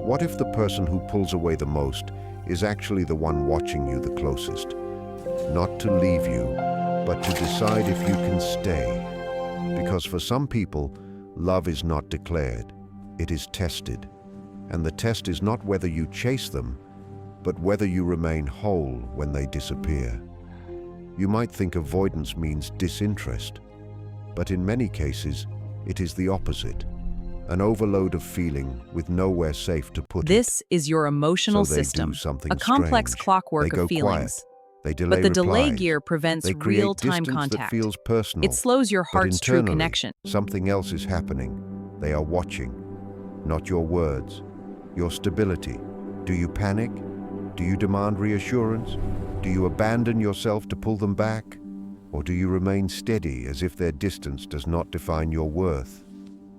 What if the person who pulls away the most is actually the one watching you the closest? Not to leave you, but to decide if you can stay. Because for some people, love is not declared, it is tested. And the test is not whether you chase them, but whether you remain whole when they disappear. You might think avoidance means disinterest, but in many cases, it is the opposite. An overload of feeling with nowhere safe to put it. This is your emotional So they do system, something a complex strange. clockwork They go of feelings. quiet. They delay But the delay replies. gear prevents They create real-time distance that contact. feels personal. It slows your But heart's true internally, connection. something else is happening. They are watching. Not your words, your stability. Do you panic? Do you demand reassurance? Do you abandon yourself to pull them back? Or do you remain steady as if their distance does not define your worth?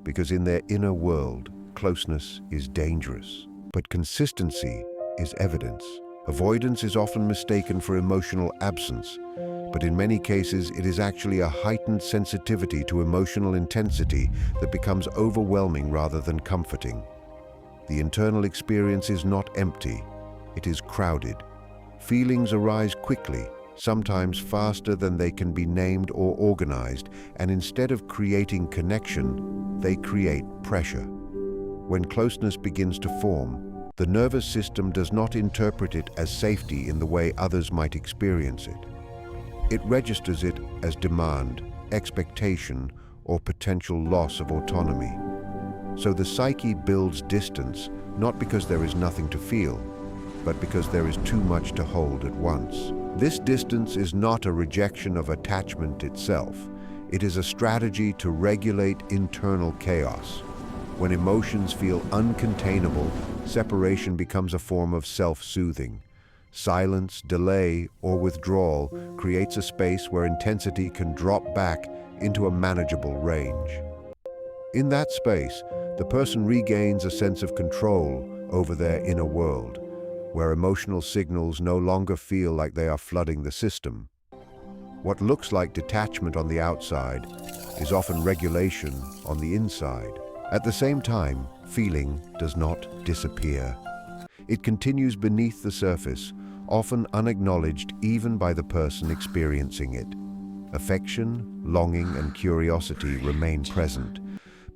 Because in their inner world, closeness is dangerous. But consistency is evidence. Avoidance is often mistaken for emotional absence, but in many cases it is actually a heightened sensitivity to emotional intensity that becomes overwhelming rather than comforting. The internal experience is not empty, it is crowded. Feelings arise quickly, sometimes faster than they can be named or organized, and instead of creating connection, they create pressure. When closeness begins to form, the nervous system does not interpret it as safety in the way others might experience it. It registers it as demand, expectation, or potential loss of autonomy. So the psyche builds distance, not because there is nothing to feel, but because there is too much to hold at once. This distance is not a rejection of attachment itself. It is a strategy to regulate internal chaos. When emotions feel uncontainable, separation becomes a form of self-soothing. Silence, delay, or withdrawal creates a space where intensity can drop back into a manageable range. In that space, the person regains a sense of control over their inner world, where emotional signals no longer feel like they are flooding the system. What looks like detachment on the outside is often regulation on the inside. At the same time, feeling does not disappear. It continues beneath the surface, often unacknowledged even by the person experiencing it. Affection, longing, and curiosity remain present,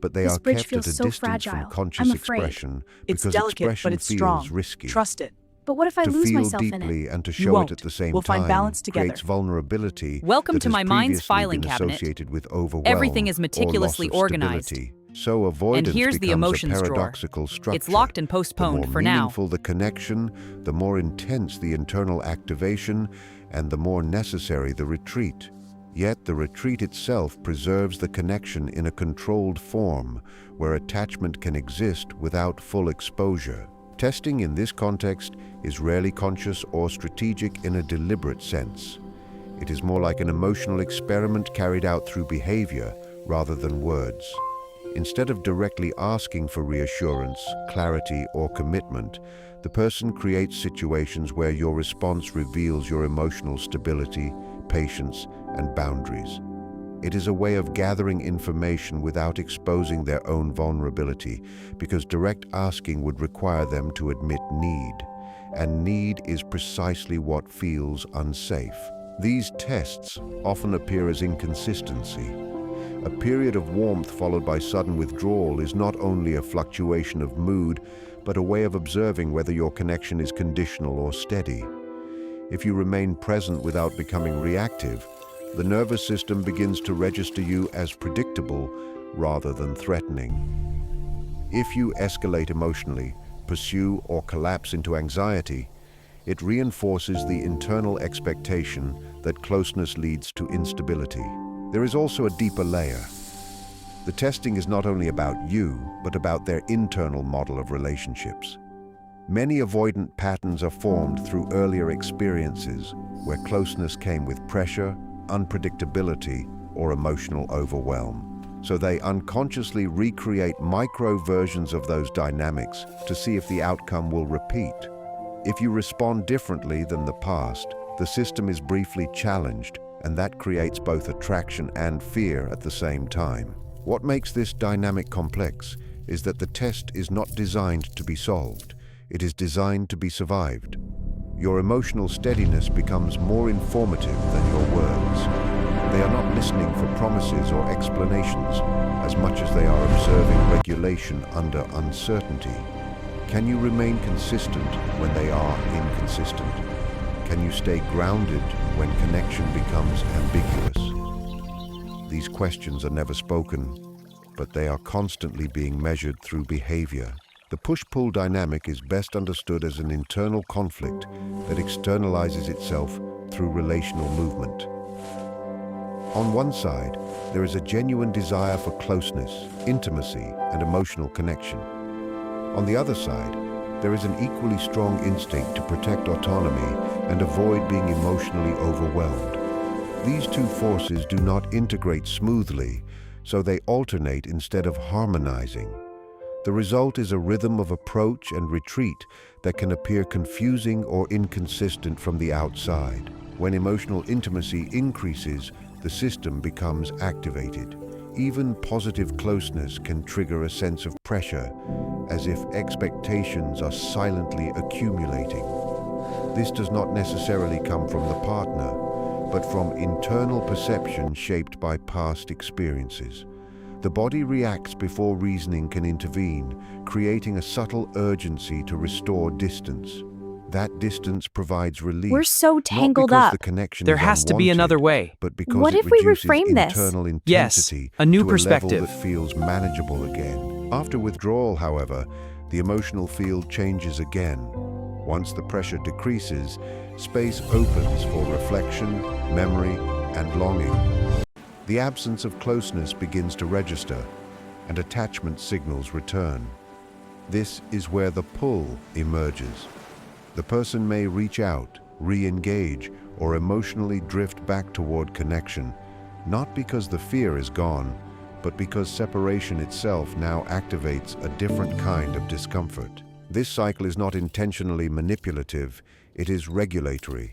but they are kept at a distance from conscious expression because expression feels risky. Trust it. But what if I To lose feel myself in deeply it? and to You show it won't. at the same We'll time find balance together. creates vulnerability Welcome that to has my mind's previously filing been cabinet. associated with overwhelm Everything is or meticulously loss of organized. stability. So avoidance And here's the becomes emotions a drawer. paradoxical structure. It's locked and The postponed more for now. meaningful the connection, the more intense the internal activation, and the more necessary the retreat. Yet the retreat itself preserves the connection in a controlled form, where attachment can exist without full exposure. Testing in this context is rarely conscious or strategic in a deliberate sense. It is more like an emotional experiment carried out through behavior rather than words. Instead of directly asking for reassurance, clarity, or commitment, the person creates situations where your response reveals your emotional stability, patience, and boundaries. It is a way of gathering information without exposing their own vulnerability, because direct asking would require them to admit need, and need is precisely what feels unsafe. These tests often appear as inconsistency. A period of warmth followed by sudden withdrawal is not only a fluctuation of mood, but a way of observing whether your connection is conditional or steady. If you remain present without becoming reactive, the nervous system begins to register you as predictable rather than threatening. If you escalate emotionally, pursue or collapse into anxiety, it reinforces the internal expectation that closeness leads to instability. There is also a deeper layer. The testing is not only about you, but about their internal model of relationships. Many avoidant patterns are formed through earlier experiences where closeness came with pressure, unpredictability, or emotional overwhelm. So they unconsciously recreate micro versions of those dynamics to see if the outcome will repeat. If you respond differently than the past, the system is briefly challenged, and that creates both attraction and fear at the same time. What makes this dynamic complex is that the test is not designed to be solved. It is designed to be survived. Your emotional steadiness becomes more informative than your words. They are not listening for promises or explanations as much as they are observing regulation under uncertainty. Can you remain consistent when they are inconsistent? Can you stay grounded when connection becomes ambiguous? These questions are never spoken, but they are constantly being measured through behavior. The push-pull dynamic is best understood as an internal conflict that externalizes itself through relational movement. On one side, there is a genuine desire for closeness, intimacy, and emotional connection. On the other side, there is an equally strong instinct to protect autonomy and avoid being emotionally overwhelmed. These two forces do not integrate smoothly, so they alternate instead of harmonizing. The result is a rhythm of approach and retreat that can appear confusing or inconsistent from the outside. When emotional intimacy increases, the system becomes activated. Even positive closeness can trigger a sense of pressure, as if expectations are silently accumulating. This does not necessarily come from the partner, but from internal perception shaped by past experiences. The body reacts before reasoning can intervene, creating a subtle urgency to restore distance. That distance provides relief. We're so tangled not because up. the connection There is has to be unwanted, another way. but because What it if we reduces reframe this? internal Yes, intensity a new to perspective. a level that feels manageable again. After withdrawal, however, the emotional field changes again. Once the pressure decreases, space opens for reflection, memory, and longing. The absence of closeness begins to register, and attachment signals return. This is where the pull emerges. The person may reach out, re-engage, or emotionally drift back toward connection, not because the fear is gone, but because separation itself now activates a different kind of discomfort. This cycle is not intentionally manipulative, it is regulatory.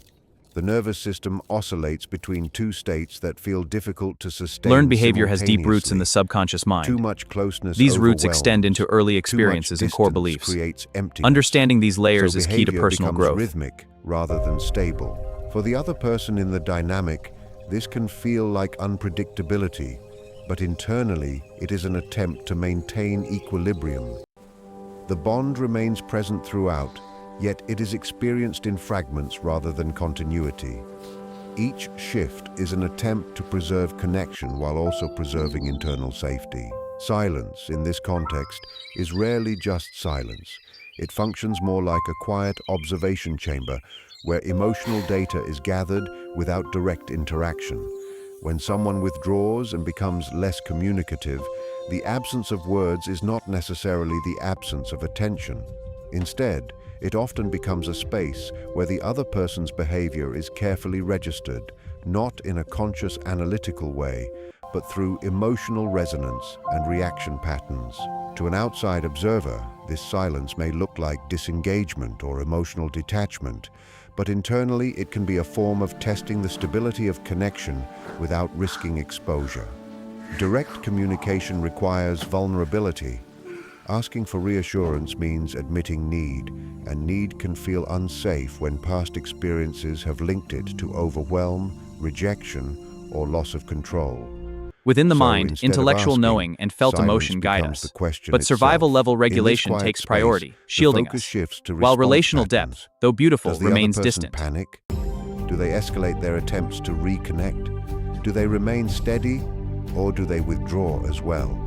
The nervous system oscillates between two states that feel difficult to sustain. Learned behavior has deep roots in the simultaneously. subconscious mind. Too much closeness These roots overwhelms. extend into early Too much experiences and core distance beliefs. creates emptiness. Understanding these layers So is key to behavior personal becomes growth. rhythmic rather than stable. For the other person in the dynamic, this can feel like unpredictability, but internally it is an attempt to maintain equilibrium. The bond remains present throughout, yet it is experienced in fragments rather than continuity. Each shift is an attempt to preserve connection while also preserving internal safety. Silence, in this context, is rarely just silence. It functions more like a quiet observation chamber where emotional data is gathered without direct interaction. When someone withdraws and becomes less communicative, the absence of words is not necessarily the absence of attention. Instead, it often becomes a space where the other person's behavior is carefully registered, not in a conscious analytical way, but through emotional resonance and reaction patterns. To an outside observer, this silence may look like disengagement or emotional detachment, but internally it can be a form of testing the stability of connection without risking exposure. Direct communication requires vulnerability. Asking for reassurance means admitting need, and need can feel unsafe when past experiences have linked it to overwhelm, rejection, or loss of control. Within the So mind, instead of intellectual asking, knowing and felt silence emotion guide becomes us. the question But survival-level itself. In this regulation quiet takes space, priority, the shielding focus us. shifts to While response relational patterns. depth, though beautiful, Does the remains other person distant. panic? Do they escalate their attempts to reconnect? Do they remain steady, or do they withdraw as well?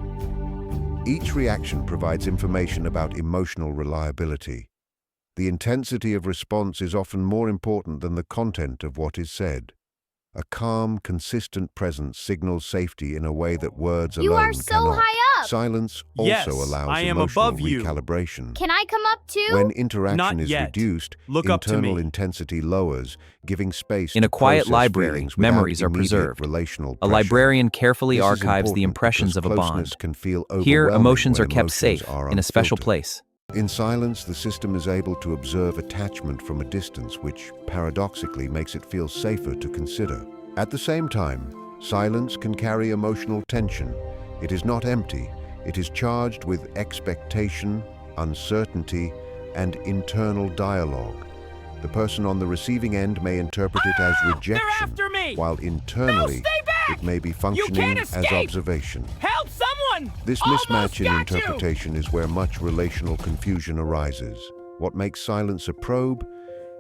Each reaction provides information about emotional reliability. The intensity of response is often more important than the content of what is said. A calm, consistent presence signals safety in a way that words You alone are so cannot. high up! Silence Yes, also allows I am emotional above you. recalibration. Can I come up too? When interaction Not is yet. reduced, Look up to internal me. intensity lowers, giving space In to a quiet process library, feelings without memories are immediate preserved. relational A pressure. librarian carefully This is archives the important impressions of because a bond. closeness can feel Here, overwhelming emotions when are kept emotions safe, are in a special unfiltered. place. In silence, the system is able to observe attachment from a distance, which paradoxically makes it feel safer to consider. At the same time, silence can carry emotional tension. It is not empty, It is charged with expectation, uncertainty, and internal dialogue. The person on the receiving end may interpret it as rejection, after me! while internally stay back! it may be You functioning can't as escape! observation. Help someone! This Almost mismatch in got you! interpretation is where much relational confusion arises. What makes silence a probe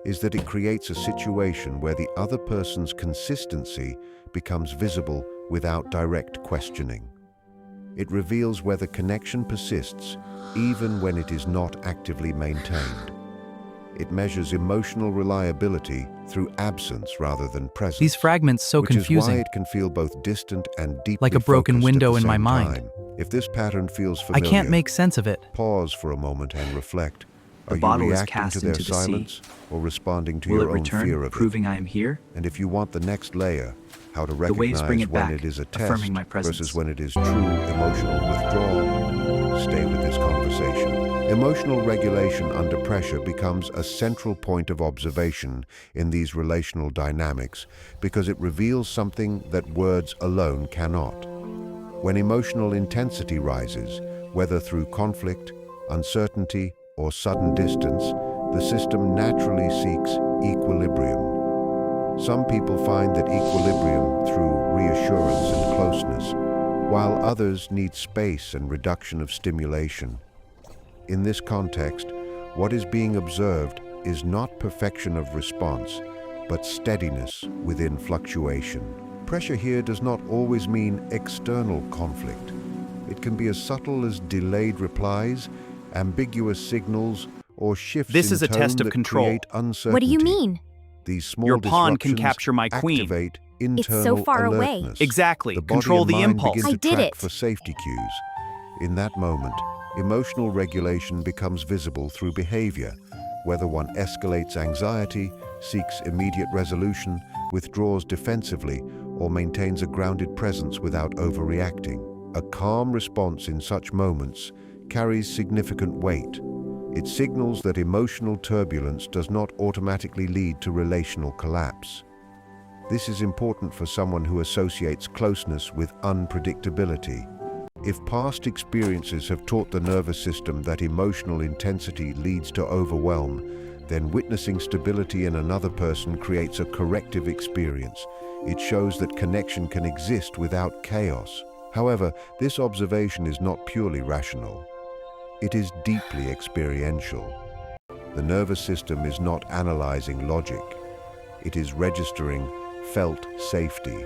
is that it creates a situation where the other person's consistency becomes visible without direct questioning. It reveals whether connection persists even when it is not actively maintained. It measures emotional reliability through absence rather than presence. These fragments so which is why confusing. it can feel both distant and deeply Like a broken focused window at the in my same mind. time. If this pattern feels I familiar, can't make sense of it. pause for a moment and reflect. The Are bottle you is reacting cast to their into the sea. silence or responding to Will your it own return, fear of proving I am here? it? And if you want the next layer, how to waves recognize bring it when back, it is a test affirming my presence. versus when it is true emotional withdrawal, stay with this conversation. Emotional regulation under pressure becomes a central point of observation in these relational dynamics because it reveals something that words alone cannot. When emotional intensity rises, whether through conflict, uncertainty, or sudden distance, the system naturally seeks equilibrium. Some people find that equilibrium through reassurance and closeness, while others need space and reduction of stimulation. In this context, what is being observed is not perfection of response, but steadiness within fluctuation. Pressure here does not always mean external conflict. It can be as subtle as delayed replies, ambiguous signals, or shifts This in is a tone test of that control. create uncertainty. What do you mean? These small Your pawn can disruptions capture my queen. activate It's so internal far away. alertness. Exactly. The body Control and the mind impulse. begin I to did track it. for safety cues. In that moment, emotional regulation becomes visible through behavior, whether one escalates anxiety, seeks immediate resolution, withdraws defensively, or maintains a grounded presence without overreacting. A calm response in such moments carries significant weight. It signals that emotional turbulence does not automatically lead to relational collapse. This is important for someone who associates closeness with unpredictability. If past experiences have taught the nervous system that emotional intensity leads to overwhelm, then witnessing stability in another person creates a corrective experience. It shows that connection can exist without chaos. However, this observation is not purely rational. It is deeply experiential. The nervous system is not analyzing logic. It is registering felt safety.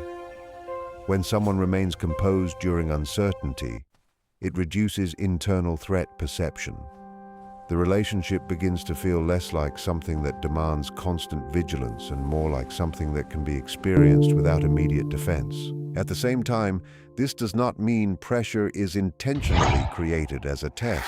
When someone remains composed during uncertainty, it reduces internal threat perception. The relationship begins to feel less like something that demands constant vigilance and more like something that can be experienced without immediate defense. At the same time, this does not mean pressure is intentionally created as a test.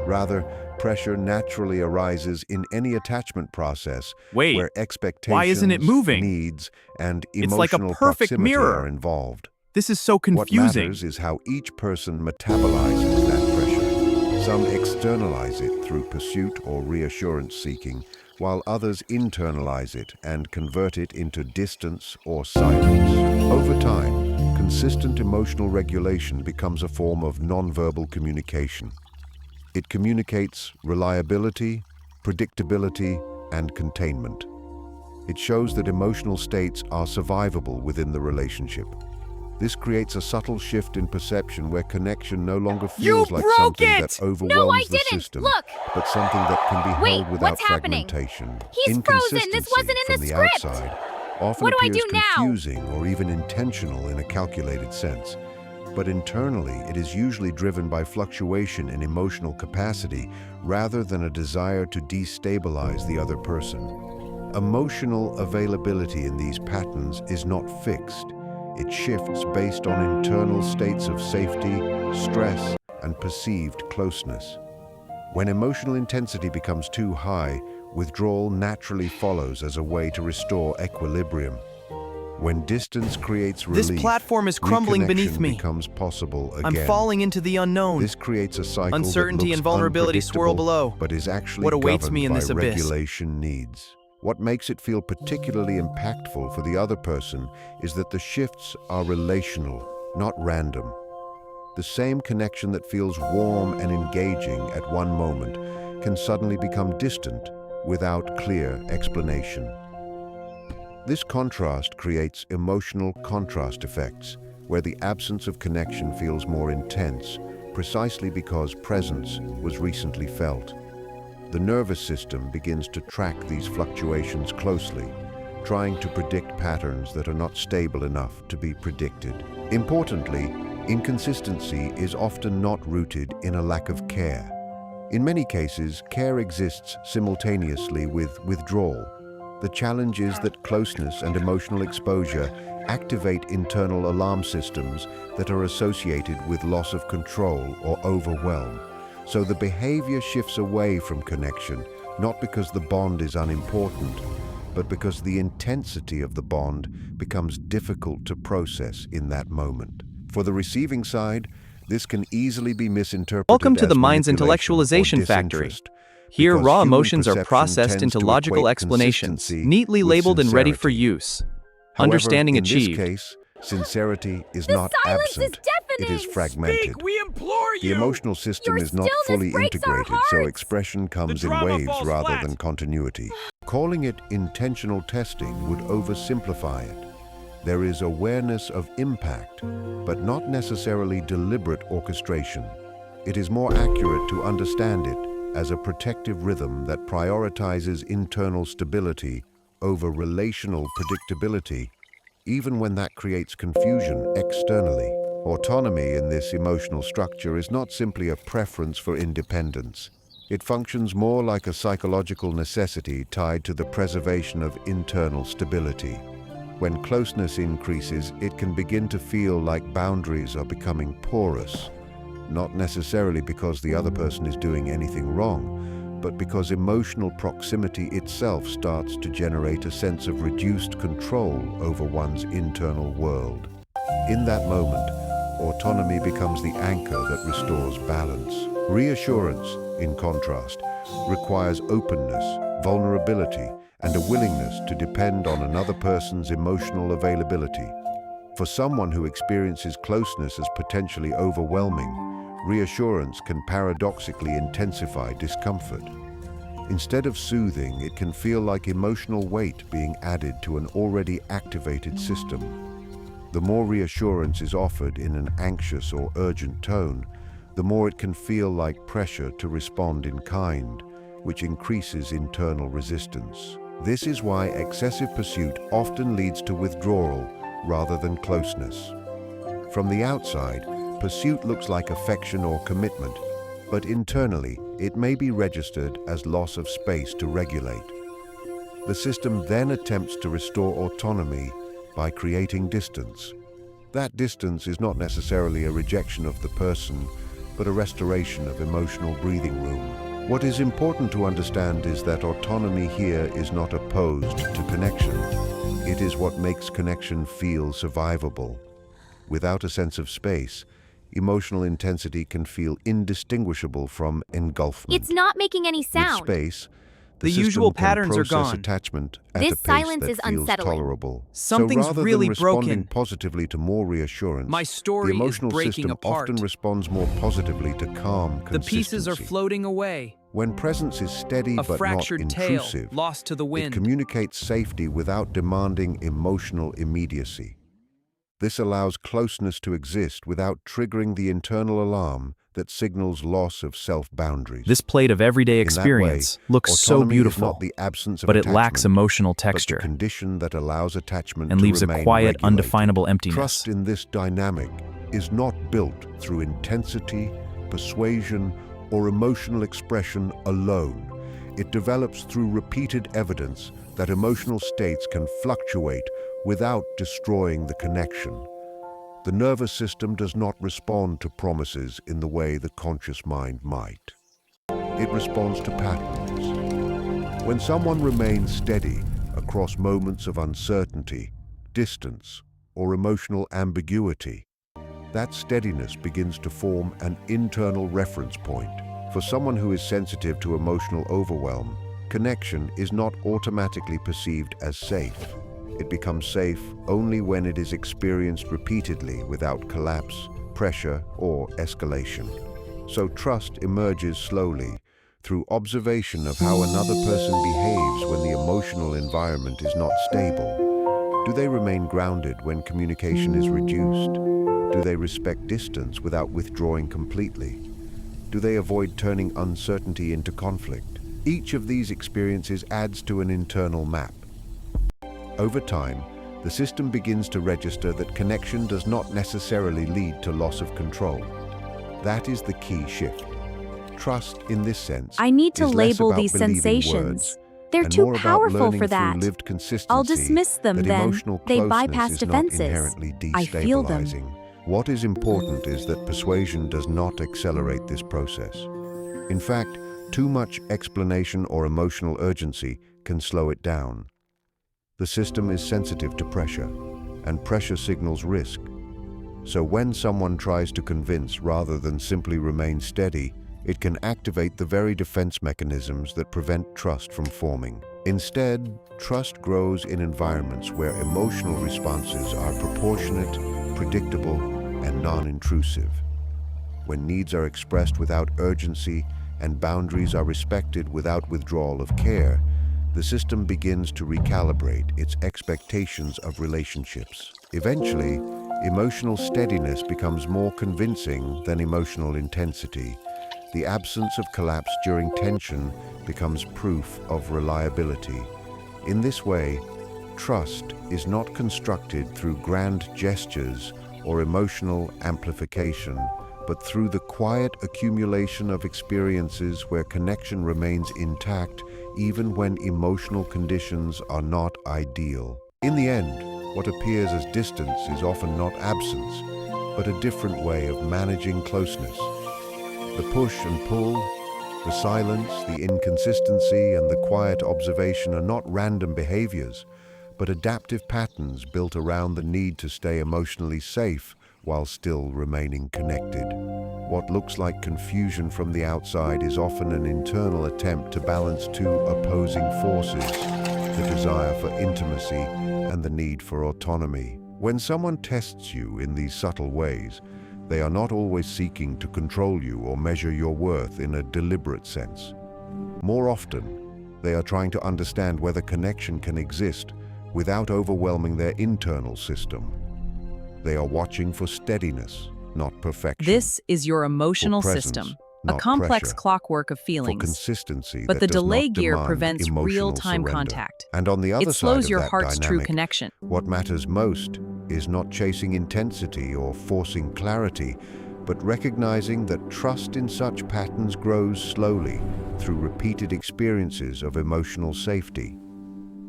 Rather, pressure naturally arises in any attachment process Wait, where expectations, why isn't it moving? needs, and It's like a emotional perfect proximity mirror. are involved. This is so What confusing. matters is how each person metabolizes that pressure. Some externalize it through pursuit or reassurance seeking, while others internalize it and convert it into distance or silence. Over time, consistent emotional regulation becomes a form of nonverbal communication. It communicates reliability, predictability, and containment. It shows that emotional states are survivable within the relationship. This creates a subtle shift in perception where connection no longer feels like broke something it! that overwhelms I the didn't! system, Look! but something that can be Wait, held without what's happening? fragmentation. He's frozen! This Inconsistency wasn't in from the the script! outside often What do I appears do now? confusing or even intentional in a calculated sense. But internally, it is usually driven by fluctuation in emotional capacity rather than a desire to destabilize the other person. Emotional availability in these patterns is not fixed. It shifts based on internal states of safety, stress, and perceived closeness. When emotional intensity becomes too high, withdrawal naturally follows as a way to restore equilibrium. When distance creates relief, This platform is crumbling beneath reconnection me. becomes possible again. I'm falling into the unknown. This creates a cycle Uncertainty that looks and vulnerability swirl unpredictable, below. but is actually What awaits governed me in by this abyss? regulation needs. What makes it feel particularly impactful for the other person is that the shifts are relational, not random. The same connection that feels warm and engaging at one moment can suddenly become distant without clear explanation. This contrast creates emotional contrast effects, where the absence of connection feels more intense, precisely because presence was recently felt. The nervous system begins to track these fluctuations closely, trying to predict patterns that are not stable enough to be predicted. Importantly, inconsistency is often not rooted in a lack of care. In many cases, care exists simultaneously with withdrawal. The challenge is that closeness and emotional exposure activate internal alarm systems that are associated with loss of control or overwhelm. So the behavior shifts away from connection, not because the bond is unimportant, but because the intensity of the bond becomes difficult to process in that moment. For the receiving side, this can easily be misinterpreted Welcome to as the mind's manipulation or intellectualization factory. disinterest, Here, because raw human emotions are perception processed tends into to logical equate explanations, consistency neatly with labeled and ready for sincerity. use. However, Understanding in achieved. this case, sincerity is The not silence absent, is deafening! it is fragmented. We implore you! The emotional system Your is not stillness fully breaks our integrated, so hearts! expression comes in drama waves falls rather flat. than continuity. Calling it intentional testing would oversimplify it. There is awareness of impact, but not necessarily deliberate orchestration. It is more accurate to understand it as a protective rhythm that prioritizes internal stability over relational predictability, even when that creates confusion externally. Autonomy in this emotional structure is not simply a preference for independence. It functions more like a psychological necessity tied to the preservation of internal stability. When closeness increases, it can begin to feel like boundaries are becoming porous, not necessarily because the other person is doing anything wrong, but because emotional proximity itself starts to generate a sense of reduced control over one's internal world. In that moment, autonomy becomes the anchor that restores balance. Reassurance, in contrast, requires openness, vulnerability, and a willingness to depend on another person's emotional availability. For someone who experiences closeness as potentially overwhelming, reassurance can paradoxically intensify discomfort. Instead of soothing, it can feel like emotional weight being added to an already activated system. The more reassurance is offered in an anxious or urgent tone, the more it can feel like pressure to respond in kind, which increases internal resistance. This is why excessive pursuit often leads to withdrawal rather than closeness. From the outside, pursuit looks like affection or commitment, but internally, it may be registered as loss of space to regulate. The system then attempts to restore autonomy by creating distance. That distance is not necessarily a rejection of the person, but a restoration of emotional breathing room. What is important to understand is that autonomy here is not opposed to connection. It is what makes connection feel survivable. Without a sense of space, emotional intensity can feel indistinguishable from engulfment. It's not making any sound. With space, The system usual can patterns are process gone. attachment at This a pace silence that is feels unsettling. tolerable. Something's so rather really than responding broken. positively to more reassurance, My story the is emotional breaking system apart. often responds more positively to calm The pieces are consistency. floating away. When presence is steady A but not fractured tail, intrusive, lost to the it wind. communicates safety without demanding emotional immediacy. This allows closeness to exist without triggering the internal alarm that signals loss of self-boundaries. This plate of everyday In that experience way, looks so autonomy is beautiful, not the absence of but it lacks attachment, emotional but the texture condition that allows attachment and to leaves a remain quiet, regulated. undefinable emptiness. Trust in this dynamic is not built through intensity, persuasion, or emotional expression alone. It develops through repeated evidence that emotional states can fluctuate without destroying the connection. The nervous system does not respond to promises in the way the conscious mind might. It responds to patterns. When someone remains steady across moments of uncertainty, distance, or emotional ambiguity, that steadiness begins to form an internal reference point. For someone who is sensitive to emotional overwhelm, connection is not automatically perceived as safe. It becomes safe only when it is experienced repeatedly without collapse, pressure or escalation. So trust emerges slowly, through observation of how another person behaves when the emotional environment is not stable. Do they remain grounded when communication is reduced? Do they respect distance without withdrawing completely? Do they avoid turning uncertainty into conflict? Each of these experiences adds to an internal map. Over time, the system begins to register that connection does not necessarily lead to loss of control. That is the key shift. Trust, in this sense, I need to is less label about these believing sensations. words They're and too more about powerful learning for through that. lived consistency I'll dismiss them that then. emotional They closeness bypass is defenses. not inherently I feel them. destabilizing. What is important is that persuasion does not accelerate this process. In fact, too much explanation or emotional urgency can slow it down. The system is sensitive to pressure, and pressure signals risk. So when someone tries to convince rather than simply remain steady, it can activate the very defense mechanisms that prevent trust from forming. Instead, trust grows in environments where emotional responses are proportionate, predictable, and non-intrusive. When needs are expressed without urgency and boundaries are respected without withdrawal of care, the system begins to recalibrate its expectations of relationships. Eventually, emotional steadiness becomes more convincing than emotional intensity. The absence of collapse during tension becomes proof of reliability. In this way, trust is not constructed through grand gestures or emotional amplification, but through the quiet accumulation of experiences where connection remains intact even when emotional conditions are not ideal. In the end, what appears as distance is often not absence, but a different way of managing closeness. The push and pull, the silence, the inconsistency, and the quiet observation are not random behaviors, but adaptive patterns built around the need to stay emotionally safe while still remaining connected. What looks like confusion from the outside is often an internal attempt to balance two opposing forces, the desire for intimacy and the need for autonomy. When someone tests you in these subtle ways, they are not always seeking to control you or measure your worth in a deliberate sense. More often, they are trying to understand whether connection can exist without overwhelming their internal system. They are watching for steadiness, not perfection. This is your emotional presence, system, a not complex pressure. clockwork of For feelings. consistency But that the does delay not gear demand prevents emotional real-time surrender. contact. And on the other It side slows of your that heart's true dynamic, connection. what matters most is not chasing intensity or forcing clarity, but recognizing that trust in such patterns grows slowly through repeated experiences of emotional safety.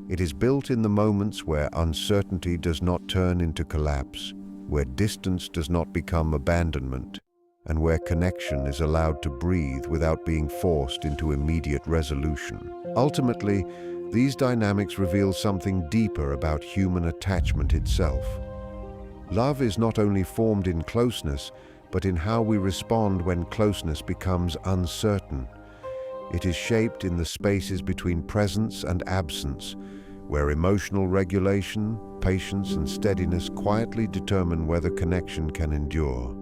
It is built in the moments where uncertainty does not turn into collapse, where distance does not become abandonment, and where connection is allowed to breathe without being forced into immediate resolution. Ultimately, these dynamics reveal something deeper about human attachment itself. Love is not only formed in closeness, but in how we respond when closeness becomes uncertain. It is shaped in the spaces between presence and absence, where emotional regulation, patience, and steadiness quietly determine whether connection can endure.